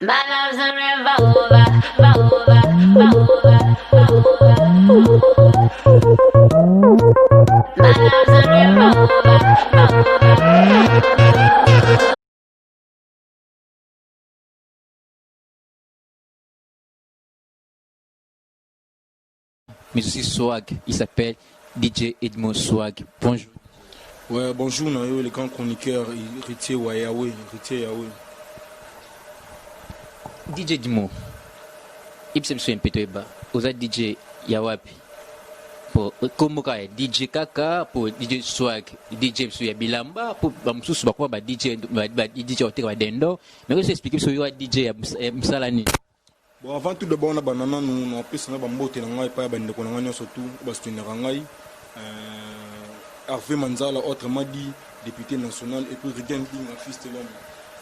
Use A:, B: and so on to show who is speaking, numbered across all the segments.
A: My love's a revolver, revolver, revolver, revolver. My love's a revolver, revolver.
B: Mais aussi Swag. Il s'appelle DJ Edmond Swag. Bonjour.
C: Ouais, bonjour, Nayo, les grands chroniqueurs, Ritier Wayawe, Ritier Yahweh.
B: DJ Edmond. Ipsem so mpetoeba. Oza DJ Yawapi. Pour comme DJ Kaka, pour DJ Swag, DJ Msuya Bilamba, pour Bamsusu bakwa ba DJ DJ Oteka Dendo. Mais aussi expliquer sur DJ Msalani.
C: Bon, avant tout d'abord, on a banana, nous appelons ça Bambote, on a pas bandé qu'on a surtout, Bastion Rangai. Hervé Manzala, autrement dit, député national, et puis Rigen Ding, fils de l'homme.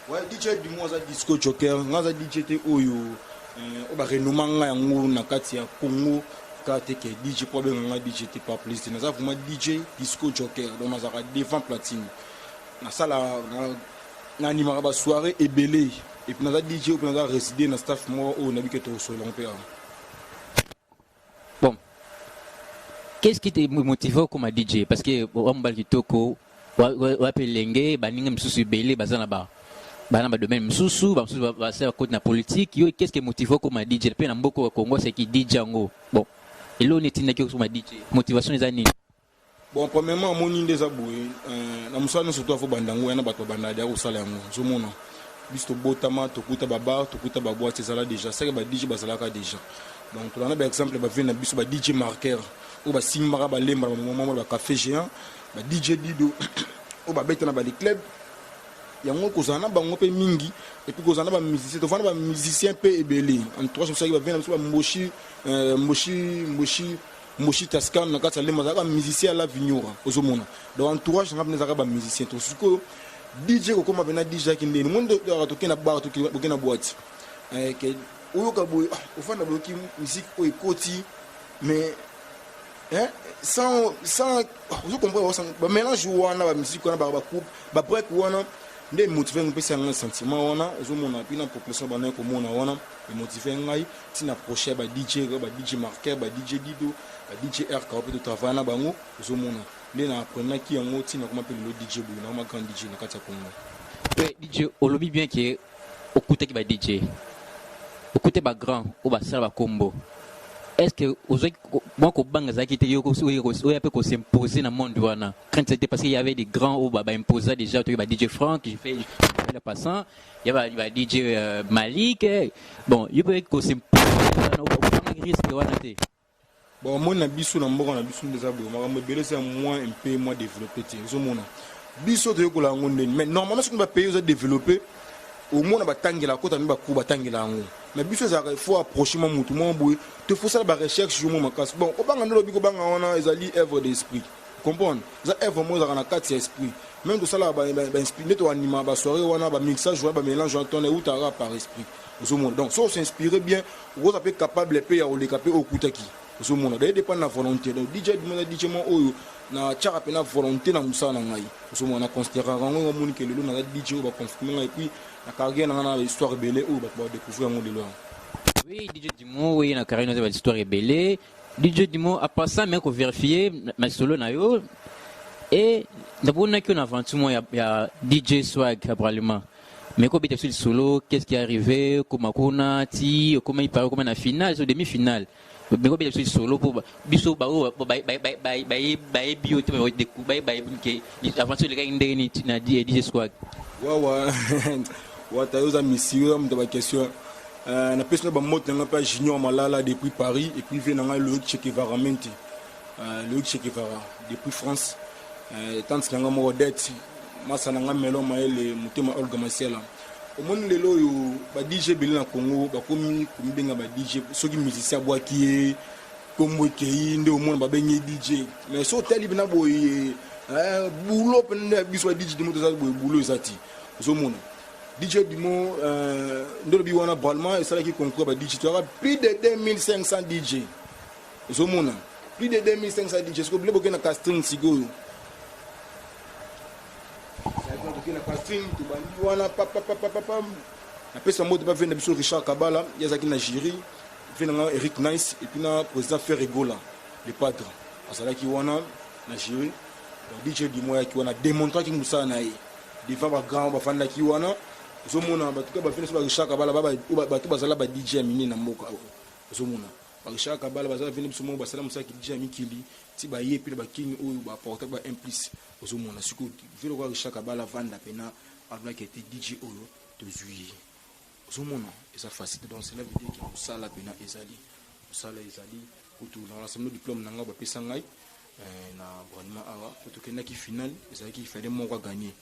C: Ouais, DJ du moins, Disco Joker, on a DJ Oyo, on va renommer en Nakati, Congo, Kateke, DJ Problème, on a DJ pas plus. On a vraiment DJ Disco Joker, donc on a défend platine. On a ça là, on a animé la soirée et belé. Et puis on a DJ, on a résidé dans le staff, moi, on a vu que tu es au sol, on peut.
B: Bon. Qu'est-ce qui t'a motivé comme DJ? Parce que on va le toko, on va pelengue, baninga msusu belé, bazana ba, banamba domaine msusu, msusu va faire côté na politique. Yo, qu'est-ce qui motive comme DJ? Depuis na mboko au Congo, c'est qui DJ ngo. Bon, et là on est inaki comme DJ. Motivation des années.
C: Bon, premièrement, mon inde des aboués, la moussane surtout à Fobandango, il y a un bandadia au salaire. Je m'en ai. Bisto botama, tokuta baba, tokuta babwa, c'est ça là déjà. C'est que DJ bazalaka déjà. Donc, on a par exemple, il y a un DJ marqueur. Ou ba Simara ba Lemba ba moment ba café géant ba DJ Dido ou ba beta na ba les clubs yango kozana ba ngope mingi et puis kozana ba musicien to fana ba musicien pe ebele en trois ça va venir ba moshi taskan na kata Lemba za ba musicien la vignora ozomona donc entourage na ba ba musicien to suko DJ ko koma bena DJ ki ndeni monde to kena bar to kena boîte que oyo ka boy o fana bloki musique o ekoti mais hein sans vous comprenez ça mélange wana ba musique wana ba coupe ba break wana ndé motiver un peu ça un sentiment wana zo mona puis na population bana ko mona wana et motiver ngai tina prochain ba DJ marqueur ba DJ Dido ba DJ R ka peut travailler na bango zo mona ndé na apprendre ki yango tina comment appeler le DJ bu na ma grand DJ na kati ya Congo.
B: Ouais, DJ olobi bien que okuté ki ba DJ. Okuté ba grand ou ba sala ba combo. Est-ce que moi quand bang zaki te yoko peut s'imposer dans le monde wana quand c'était parce qu'il y avait des grands ou bah imposer déjà tu bah DJ Frank j'ai fait le passant il y avait DJ Malik bon il peut que s'imposer au risque wana te
C: bon moi na biso na mboka na biso ndeza bo makambo belé c'est moins un peu moins développé te zo mona biso te ko la ngondeni mais normalement ce qu'on va payer aux développer au moins on va tangela kota mi ba ku ba tangela ngo mais biso ça il faut approcher mon mutu mon boy te faut ça la recherche sur mon casse bon ko banga ndelo biko banga wana ezali œuvre d'esprit comprendre ça œuvre moi za na kati esprit même tout ça là ba inspirer to anima ba soirée wana ba mixage ba mélange en tonne ou tara par esprit au monde donc so s'inspirer bien vous ça peut capable pe ya oleka pe okutaki au monde d'ailleurs dépend de la volonté donc DJ DJ mon oyo na tchara pe na volonté na musana ngai au monde na considérer ngo moni ke lelo na DJ ba confirmer et puis la carrière dans l'histoire belée où on va découvrir un monde de loin.
B: Oui, DJ Dimo, oui, la carrière dans l'histoire est belée. DJ Dimo, à part ça, mais qu'on vérifie, mais solo na yo. Et d'abord, on a qu'une aventure, il y a DJ Swag, probablement. Mais quand il y a solo, qu'est-ce qui est arrivé, comment on a dit, comment il parle, comment la finale, c'est demi-finale. Mais quand il y a solo, pour biso, bio, aventure, les gars, n'a dit DJ Swag.
C: Ouais. Ouais, tu as mission de la question. Na personne ba moto nga pa Junior Malala depuis Paris et puis vient nga Loïc Chekevara Menti. Loïc Chekevara depuis France. Tant que nga mo dette, masa nga melo maele mutema Olga Masiela. Au monde lelo yo ba DJ Belé na Congo ba komi benga ba DJ soki musicien boaki kombo kei nde au monde ba benye DJ. Mais so tali bina boy boulot pende biso DJ de moto za boy boulot zati. Zo mona DJ Dimo, nous avons Balma et ça qui concourt à DJ. Tu auras plus de 2500 DJ. Zomona. Plus de 2500 DJ. Est-ce que vous voulez que casting sigo? C'est un casting, tu vas papa. napesa mot pas venir biso Richard Kabala yazaki na jury venanga Eric Nice et puis na président Ferregola le padre azalaki wana na jury donc DJ Dimo qui wana démontra ki musala na ye devant ba grand ba fanda ki wana zomona batuka ba venir so Richard Kabala batu bazala ba DJ mini na mboka zomona ba Richard Kabala bazala venir biso mo basala musala ki DJ mikili ti ba ye puis ba king oyo ba porter ba implice zomona siko velo ko Richard Kabala vanda pena avant qui était DJ oyo de juillet zomona esa facile donc c'est la vidéo qui musala pena ezali musala ezali pour dans l'ensemble diplôme nanga ba pesa ngai na bonnement awa pour que na ki final ezali ki fallait mon ko gagner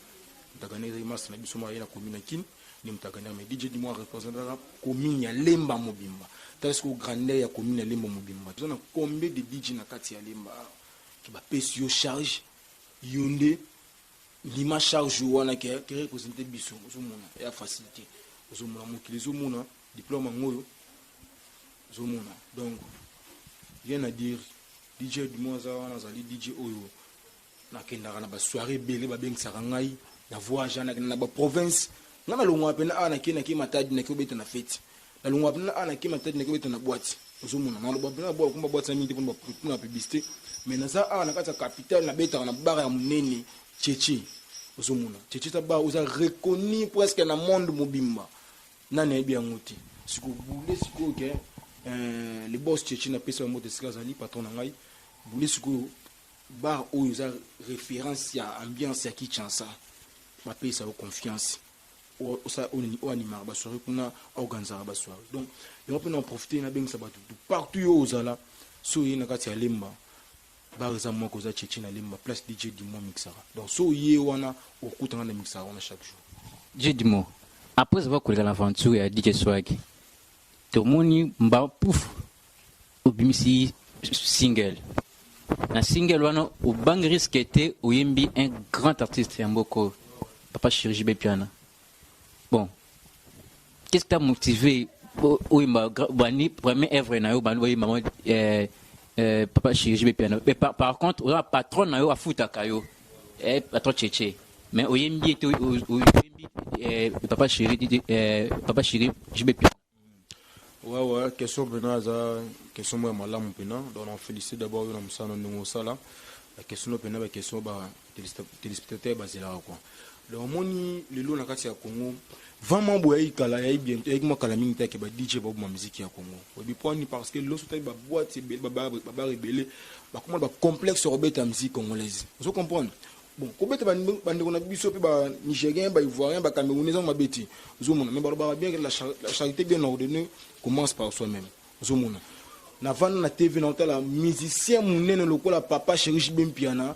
C: gagner remas na biso na commune kin ni mtagana mais DJ Dimo représentera commune ya Lemba Mobimba parce que grandeur ya commune ya Lemba Mobimba tu na combien de DJ na kati ya Lemba qui ba pesi yo charge yonde lima charge wana qui représenter biso zomona ya facilité zomona mokili zomona diplôme ngoyo zomona donc rien à dire DJ Dimo wana zali DJ oyo na kendaka na ba soirée belé ba bengisaka ngai na voyage na ba province ngana longwa pena ana kina ki matadi na kobeta na fete na longwa pena ana ki matadi na kobeta na boîte ozomona na loba pena boîte kumba boîte mingi pour na publicité mais na za ana kata capital na beta na bar ya munene Tchétché ozomona Tchétché ta ba oza reconnu presque na monde mobimba nana ebi ngoti siko boule siko ke le boss Tchétché na pesa mo de skazali patron ngai boule siko bar oyo oza référence ya ambiance ya Kinshasa ma pesa confiance ça on anima ba soirée kuna organiser ba soirée donc on peut en profiter na beng sabatu partout yo zala so yina kati ya Lemba ba rezamo ko za Tchétché na Lemba place DJ Dimo mixara donc so yé wana okutanga na mixara wana chaque jour
B: DJ Dimo après avoir collé l'aventure à DJ Swag to moni mba pouf obimisi single na single wana au bang risque était oyembi un grand artiste Yamboko Papa Chéri JB Piana. Bon, qu'est-ce qui t'a motivé oui ma première œuvre na yo oui maman Papa Chéri JB Piana. Mais par contre on a patron na yo a futaka yo patron Tchétché mais oyembi était oyembi Papa Chéri JB Piana.
C: Ouais question benaza question moi malamu pena donc on félicite d'abord na musana ndongo sala la question pena ba question ba téléspectateur bazela quoi le moni le lo na kati ya Congo vraiment boya ikala ya bien avec moi kala mingi take ba DJ ba ma musique ya Congo obi poni parce que lo sotai ba boîte ba rebelle ba comment ba complexe robeta musique congolaise vous comprenez bon kobeta bande na biso pe ba nigérien ba ivoirien ba camerounais ma beti vous mona mais ba bien que la charité bien ordonnée commence par soi-même vous mona na vana na TV na la musicien munene lokola Papa Chéri JB Piana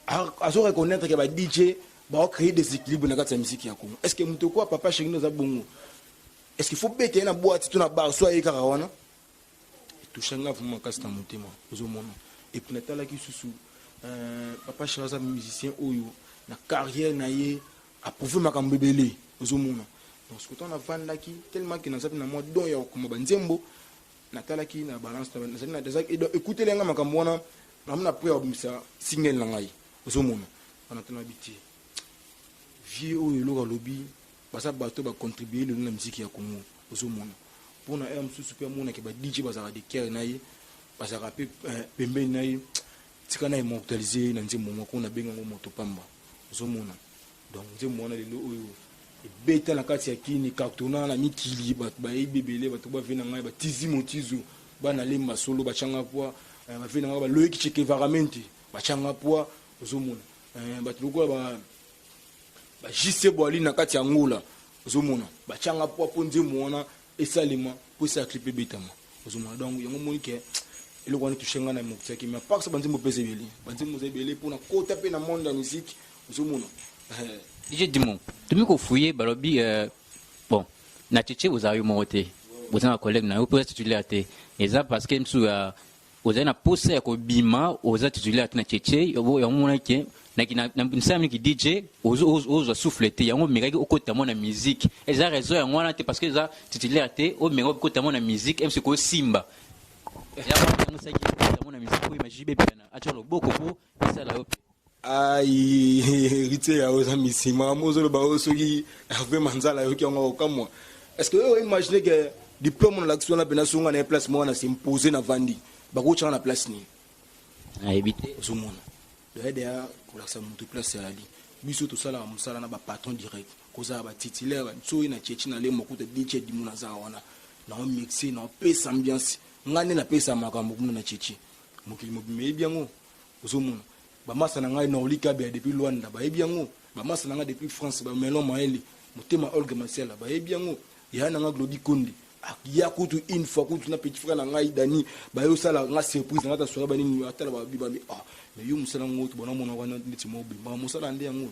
C: a so reconnaître que ba DJ ba créer des équilibres dans la musique ya Congo. Est-ce que muto quoi Papa Chéri nous a bongo? Est-ce qu'il faut bêter na boîte tout na bar soit ekarawana? Tout changa vraiment kasta motema ozomona. Et puis natala ki susu Papa Chéri za musicien oyo na carrière na ye a prouvé makambo belé ozomona. Donc ce que on a vanda ki tellement que na zapi na moi don ya ko banzembo natala ki na balance na déjà écoutez lenga makambo wana na prière obimisa single na ngai ozomona. On a tellement biti vie oyo loka lobi basa bato ba contribuer le na musique ya Congo ozomona pona susu pe mona ke ba DJ bazaka de cœur na ye bazaka pe pembe na ye tika na immortaliser na nzembo moko na benga ngo moto pamba ozomona donc nzembo na lelo oyo beta na kati ya kini cartona na mikili bato ba ebebele bato ba vena ngai ba tizi motizo bana lemba solo ba changa poa ba vena ngai ba loiki cheke varamente ba changa poa ozomona bato lokola ba JC Boali na kati ya Ngola ozomona bachanga po ponze mona esalema po sa clip betama ozomona donc yango moni ke eloko ni tushenga na moktsaki mais pas banze mo pese beli banze mo zebeli pour na kota pe na monde ya musique ozomona
B: DJ Dimo tumi ko fouiller balobi bon na Tchétché vous avez monté vous avez un collègue na peut titulaire té et ça parce que msu vous avez na poser ko bima vous avez titulaire na Tchétché yo mona ke na nsami ki DJ ozo souffleter yango mekaki okota mona musique eza raison yango wana te parce que eza titulaire te o mekaki okota mona musique MC ko simba yango saki okota mona musique ko imajibe bana acha loboko po esa la yo
C: ai rite ya oza misima mozo lo ba osoki ave manzala yo ki yango kamwa est-ce que vous imaginez que diplôme de l'action na bena songa na place moi na s'imposer na vandi ba ko tshana na place ni
B: a éviter
C: zo mona de dia ko la sa mutu place ya ali biso to sala musala na ba patron direct ko za ba titulaire so ina chechi na le moko te DJ dimuna za wana na on mixer na pesa ambiance ngane na pesa makambo kuna na chechi mokili mobime biango zo mona ba masa na ngai na olika be depuis Luanda ba biango ba masa na ngai depuis France ba melon maeli motema Olga Marcela ba biango ya na ngai Glody Kondi ya kutu une fois kutu na petit frère na ngai Dani ba yo sala nga surprise na ta soira ba ni atala ba biba mais yo musala ngoto bona mona wana nditi mobi ba musala ndi yango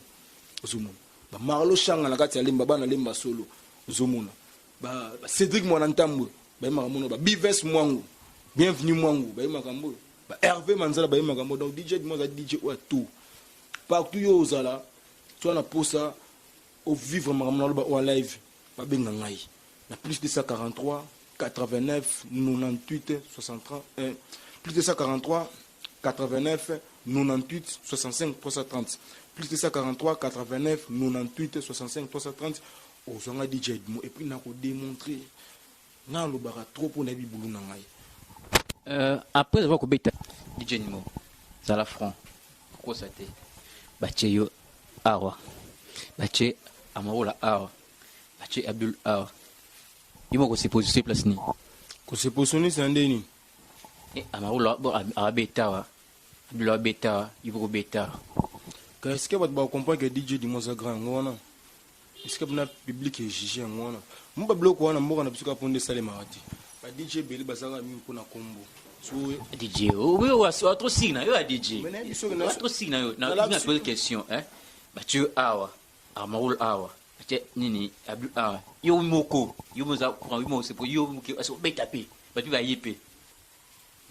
C: ozomona ba Marlo Shanga na kati ya lemba bana lemba solo ozomona ba Cédric Mwana Ntambo ba makambo ba Bives Mwangu bienvenue Mwangu ba makambo ba Hervé Manzala ba makambo donc DJ moi za DJ ou tout partout yo ozala toi na posa au vivre makambo ba en live ba benga ngai na plus de 143 89 98 63 plus de 143 89 98 65 330 plus de 143 89 98 65 330 aux gens DJ Edmo et puis n'a ko démontrer na lo bara trop pour na bibulu na ngai
B: après avoir kobeta DJ Nimo ça la front ko saté bache yo awa bache amarola awa bache Abdul awa yimo ko se positionner place ni
C: ko se positionner c'est ndeni
B: amarola bo abeta wa Abdul beta yimo ko beta.
C: Est-ce que vous comprenez que DJ Dimo est grand? Est-ce que le public est jugé? Je ne sais pas si vous avez salé maradi. DJ Beli Bazara mi kuna kombo.
B: DJ, oui, autre signe, DJ. Autre signe, na pose question, hein. Ba tu awa, amaroul awa. Nini, abu awa. Yo moko, yo moza, yo mo c'est pour yo moko, aso be taper. Ba tu va yipé.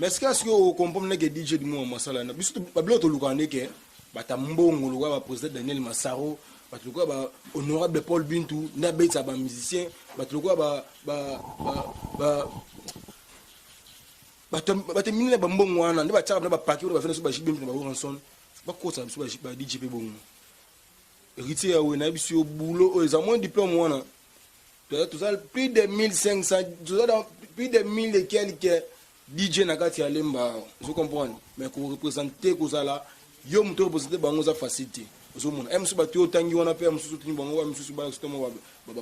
C: Mais est-ce que vous comprenez que DJ Dimo masala na biso ba bloto lukande ke bata mbongo lokwa ba président Daniel Massaro bata lokwa ba honorable Paul Bintou na beta ba musicien bata lokwa bata minile ba mbongo wana ndi bataka ba paki ba fena so ba shibimpi ba ranson ba kosa so ba DJ pe bongo héritier ya wena biso yo boulot aux amont diplôme wana tout ça plus de 1500 plus de 1000 et quelques DJ na kati ya lemba vous comprenez mais ko représenter ko sala yo muto représenter bango za facilité vous mona em so ba to tangi wana pe em so tuni bango wa msusu ba stomo ba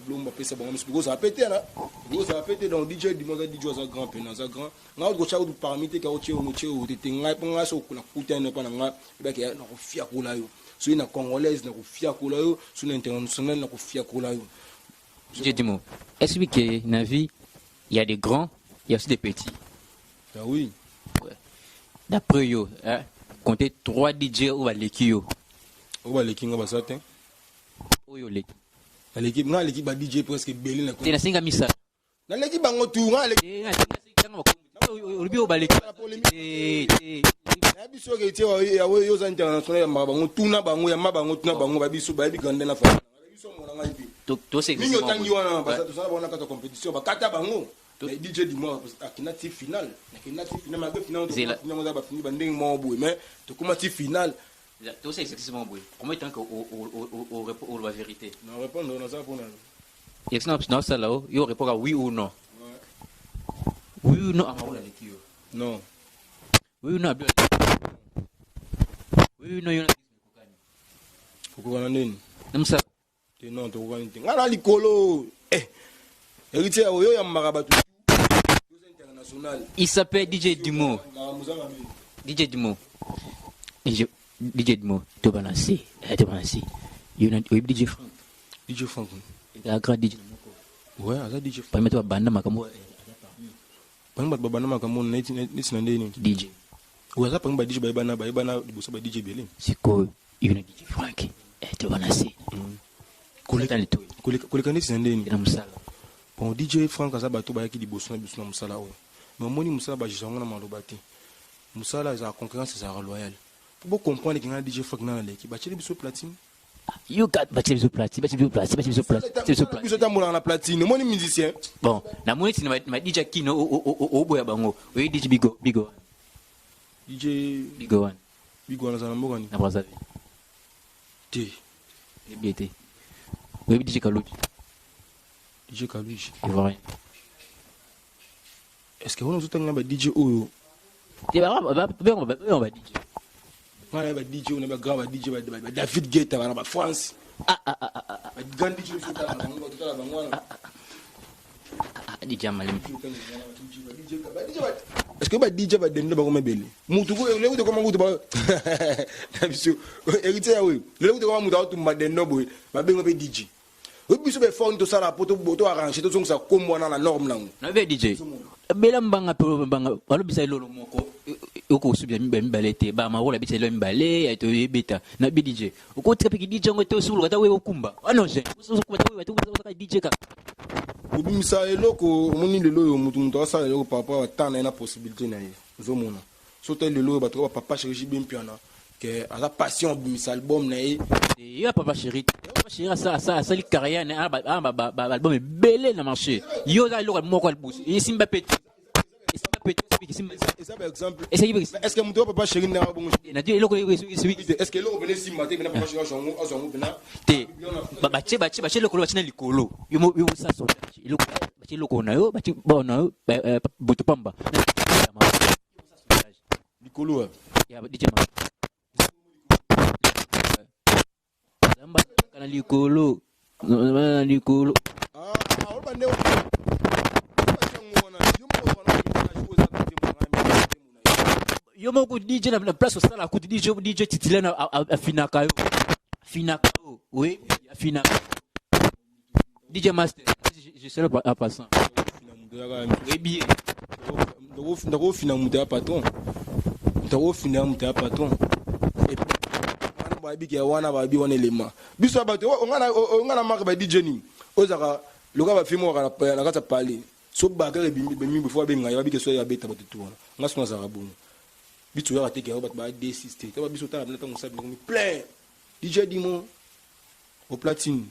C: blomba pesa bango msusu ko ça péter là ko ça péter donc DJ Dimo za DJ za grand pena za grand nga ko cha ko parmi te ka o che o che o te ngai pa nga so ko la kuta ne pa nga ba ke na ko fia ko la yo so ina congolaise na ko fia ko la yo so na international na ko fia ko la yo.
B: DJ Dimo, est-ce que na vie il y a des grands, il y a aussi des petits?
C: Ah oui.
B: Ouais. D'après yo, hein, comptez 3 DJ ou va l'équipe.
C: Ou va l'équipe ba satin.
B: Ou yo l'équipe.
C: L'équipe na l'équipe ba DJ presque belé na.
B: T'es na singa misa.
C: Na l'équipe bango tout na l'équipe.
B: Olibi o ba l'équipe.
C: Na biso ke tie ya we yo za international ya bango tout na bango ya mabango tout na bango ba biso ba bi grande na fa. Ba biso mo na ngai bi.
B: To c'est
C: exactement. Minyo tangi wana ba ça to ça ba na kata compétition ba kata bango. Mais DJ Dimo akina ti final nakina ti final ma final on va finir ba ndenge mo boy mais to kuma ti final
B: to c'est exactement boy comment tant que au la vérité
C: non répondre on ça pour nous
B: exemple non ça là yo répondre oui ou non oui ou non amarola l'équipe
C: non
B: oui ou non oui ou non yo
C: kokana nini
B: namsa
C: non to kokana nini ngala likolo héritier yo ya marabatu international.
B: Il s'appelle DJ Dimo. DJ Dimo. DJ Dimo. Tu vas lancer. Tu vas lancer. Il y a DJ Frank.
C: DJ Frank.
B: Il y a un grand DJ.
C: Ouais, ça DJ Frank.
B: Pas mettre banda makamo.
C: Pas mettre banda makamo. DJ. Ouais, ça pas mettre DJ bana dibosa DJ Belé.
B: C'est quoi? Il y a un DJ Frank. Tu vas lancer.
C: Kolekani sinandeni.
B: Na musala.
C: Bon DJ Frank aza bato ba yaki diboso na biso na musala oyo. Mais moni musala ba jisanga na malobati. Musala za concurrence za loyal. Pour comprendre que un DJ Frank na l'équipe, ba tcheli biso platine.
B: You got ba tcheli biso platine, ba tcheli biso platine.
C: Biso tambola na platine. Moni musicien.
B: Bon, na moni ti na DJ Kino o boya bango. Oui DJ Bigo.
C: DJ
B: Bigo one.
C: Bigo na za mboka ni.
B: Na Brazzaville.
C: T.
B: BT. Oui DJ Kaloubi.
C: DJ Kaluji.
B: Ivoirien.
C: Est-ce que vous avez un DJ Oyo?
B: On va DJ.
C: On a un DJ, on a un grand DJ, David Guetta, on a France. Grand DJ,
B: DJ Malim.
C: est-ce que DJ va donner ba comme belé mutu ko le ko comment mutu ba na biso héritier oui le ko comment mutu auto ma denno boy ba bengo be DJ o biso be fond to sala poto boto arranger to ça comme na la norme nango
B: na be DJ bela mbanga pe mbanga walo bisa lolo moko oko subia mbalete ba ma rola bisa lo mbale ya to beta na be DJ uko trepe ki DJ ngo to sulu kata we okumba anonje uso ko tawe watu ka DJ ka
C: obimisa eloko moni lelo yo mutu asala eloko papa atana na possibilité na ye zomona sote lelo bato papa chéri bien piana que a la passion obimisa album na ye
B: ya papa chéri ça li carrière na album belé na marché yo za eloko moko albus isimba peti
C: et ça par exemple
B: est-ce
C: que mutu papa chéri na bon
B: na dit eloko
C: est-ce que eloko venez si matin na papa chéri azongo bena
B: te bache lokolo bachina likolo yo sa so eloko bache lokolo na yo bache bona yo boto pamba
C: likolo
B: ya DJ ma zamba kana likolo
C: oba ne
B: yo moko DJ na place au sala coup DJ titulaire na afinaka yo oui afinaka DJ Master je serai à passant oui bien
C: ndako fina mutu ya patron ndako fina mutu ya patron et ba bi ke wana ba bi wana lema biso ba to ngana marque ba DJ ni ozaka loka ba film waka na kata pali so ba ka bi before ba ngai ba bi ke so ya beta ba tutu wana ngasuna za rabongo bitu ya teke ba ba D6 te ba biso ta na tango sabi ko plein DJ Dimo au platine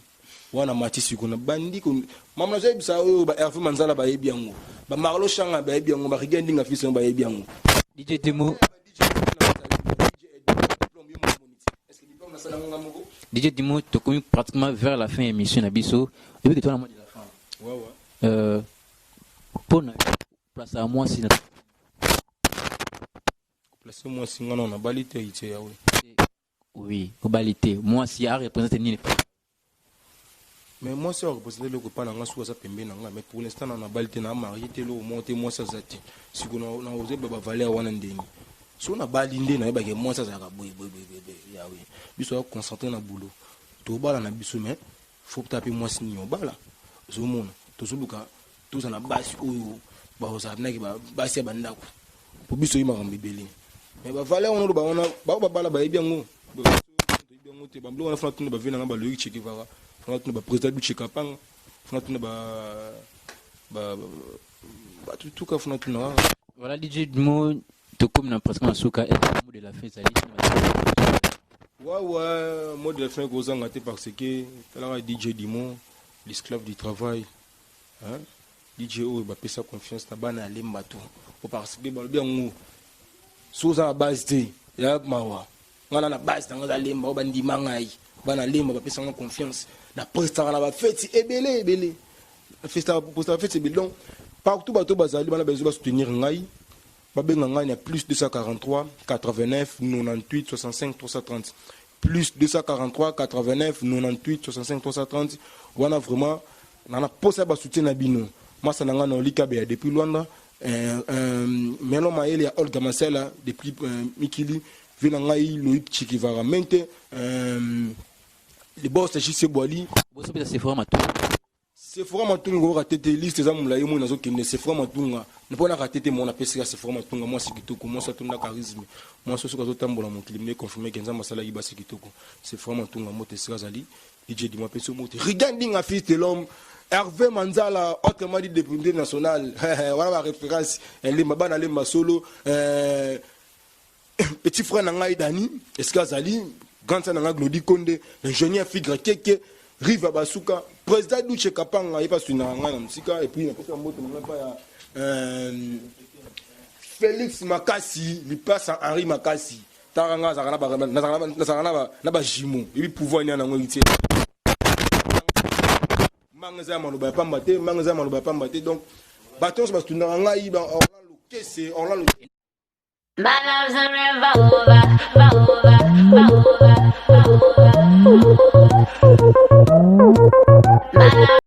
C: wana matisi kuna bandi ko mamna zo bisa o ba Hervé Manzala ba yebi yango ba Marlo Shanga ba yebi yango ba rigendi nga fils ba yebi yango
B: DJ Dimo DJ Dimo to commis pratiquement vers la fin émission na biso et puis que toi la moitié de la fin ouais pour na place à moi si na
C: place moi si ngana na balité ite ya
B: oui balité moi si a représenter ni
C: mais moi c'est représenter le copain na ngasu za pembe na nga mais pour l'instant na balité na marié te lo monter moi ça zati si ko na oser ba valeur wana ndeni so na balinde na ba ke moi ça za ka boy ya oui biso a concentrer na boulot to bala na biso mais faut taper moi si nyo bala zo mona to zuluka to za na basi oyo ba oza na ki ba basi ba ndako pour biso yima ka mbebeli mais ba valeur on ba ona ba bala ba yebiango ba yebiango te ba mblo na fana tuna ba vina ba loyi cheki vara fana tuna ba président du chekapang fana tuna ba tout ka fana tuna
B: voilà DJ Dimo to comme na presque en souka et mot de la fin ça
C: ouais mot de la fin goza ngate parce que la DJ Dimo l'esclave du travail hein DJ o ba pesa confiance na bana lemba to pour participer ba bien ngo soza base te ya mawa ngana na base tanga lemba ba ndima ngai bana lemba ba pesa confiance na presta na ba fête ebele festa pour ça fête bidon partout bato bazali bana besoin soutenir ngai ba benga ngai na plus 243 89 98 65 330 plus 243 89 98 65 330 wana vraiment na posa ba soutien na bino masa nanga na likabe depuis Luanda melo maele ya Olga Masela depuis Mikili vina ngai Loïc Chikivara mente le boss de JC Boali
B: boss peut c'est vraiment tout
C: c'est vraiment matunga ratete liste za mulayi mo nazo kende c'est vraiment matunga ne pona ratete mon apesi c'est vraiment matunga moi c'est kitoko moi ça tunda charisme moi so so tambola mon climat confirmé kenza masala yiba c'est kitoko c'est vraiment matunga mo tesira zali DJ Dimo peso mo regarding a fils de l'homme Hervé Manzala autrement dit député national voilà la référence elle mabana le masolo petit frère nanga Dani Eskazali grand sa nanga Glody Konde ingénieur Figre Keke Riva Basuka président du Chekapanga il passe une nanga na musika et puis na pesa moto na pa Félix Makasi il passe à Henri Makasi taranga za na ba jimo il pouvoir ni na ngoti mbanga za maloba ya pamba te mbanga za maloba ya pamba te donc bato nyonso batundaka ngai orlan lokese orlan
A: My love's a revolver, revolver, revolver, revolver. My love